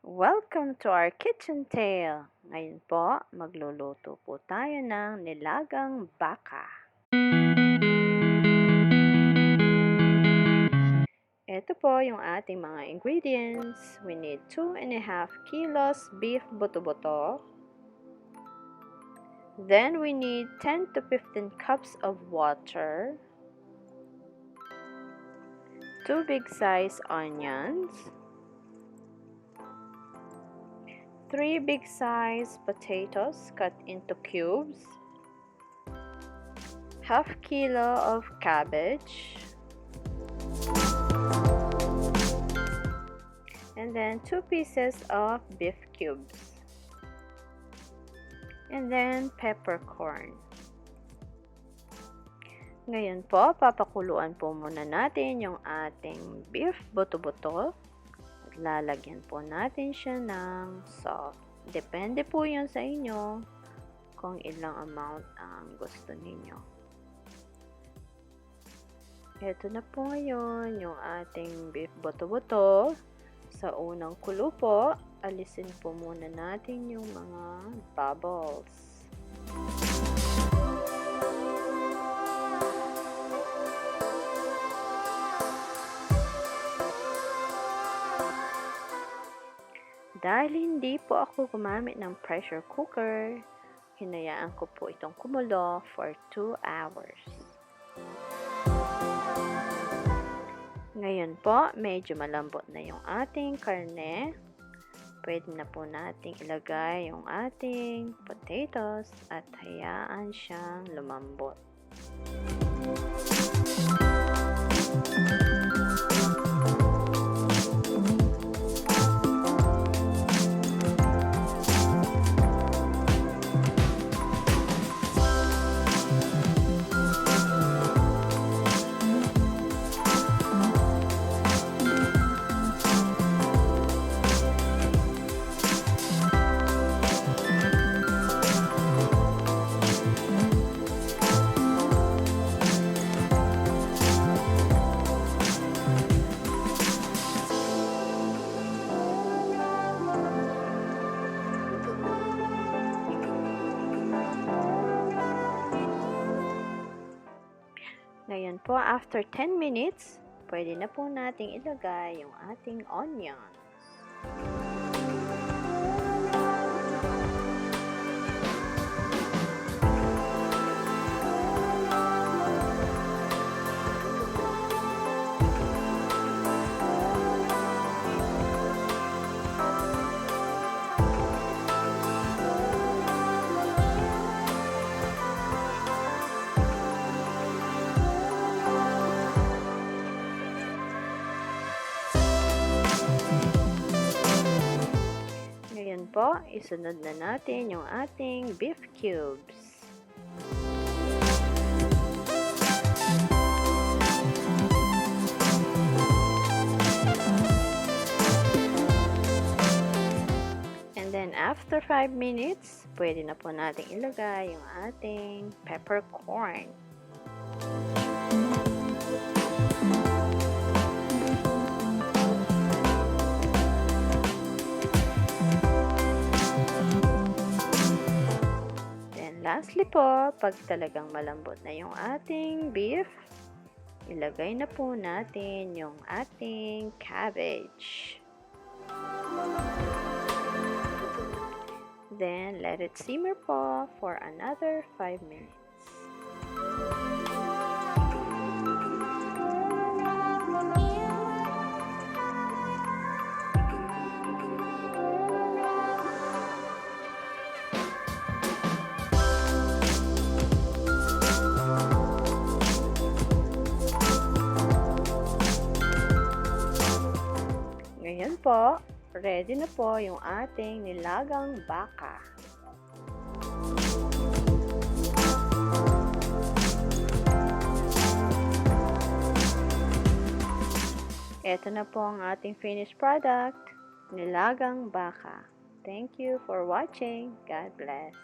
Welcome to our kitchen tale. Ngayon po, magluluto po tayo ng nilagang baka. Ito po yung ating mga ingredients. We need 2.5 kilos beef buto-buto. Then we need 10 to 15 cups of water. 2 big size onions. 3 big size potatoes cut into cubes. Half kilo of cabbage. And then 2 pieces of beef cubes. And then peppercorn. Ngayon po, papakuluan po muna natin yung ating beef buto-buto. At lalagyan po natin siya ng salt. Depende po yun sa inyo kung ilang amount ang gusto ninyo. Ito na po ngayon yung ating beef buto-buto. Sa unang kulo po, alisin po muna natin yung mga bubbles. Dahil hindi po ako gumamit ng pressure cooker, hinayaan ko po itong kumulo for 2 hours. Ngayon po, medyo malambot na yung ating karne. Pwede na po nating ilagay yung ating potatoes at hayaan siyang lumambot. Ngayon po, after 10 minutes, pwede na po nating ilagay yung ating onions. Ngayon po, isunod na natin yung ating beef cubes. And then after 5 minutes, pwede na po natin ilagay yung ating peppercorn. Lastly po, pag talagang malambot na yung ating beef, ilagay na po natin yung ating cabbage. Then, let it simmer po for another 5 minutes. Ngayon po, ready na po yung ating nilagang baka. Ito na po ang ating finished product, nilagang baka. Thank you for watching. God bless.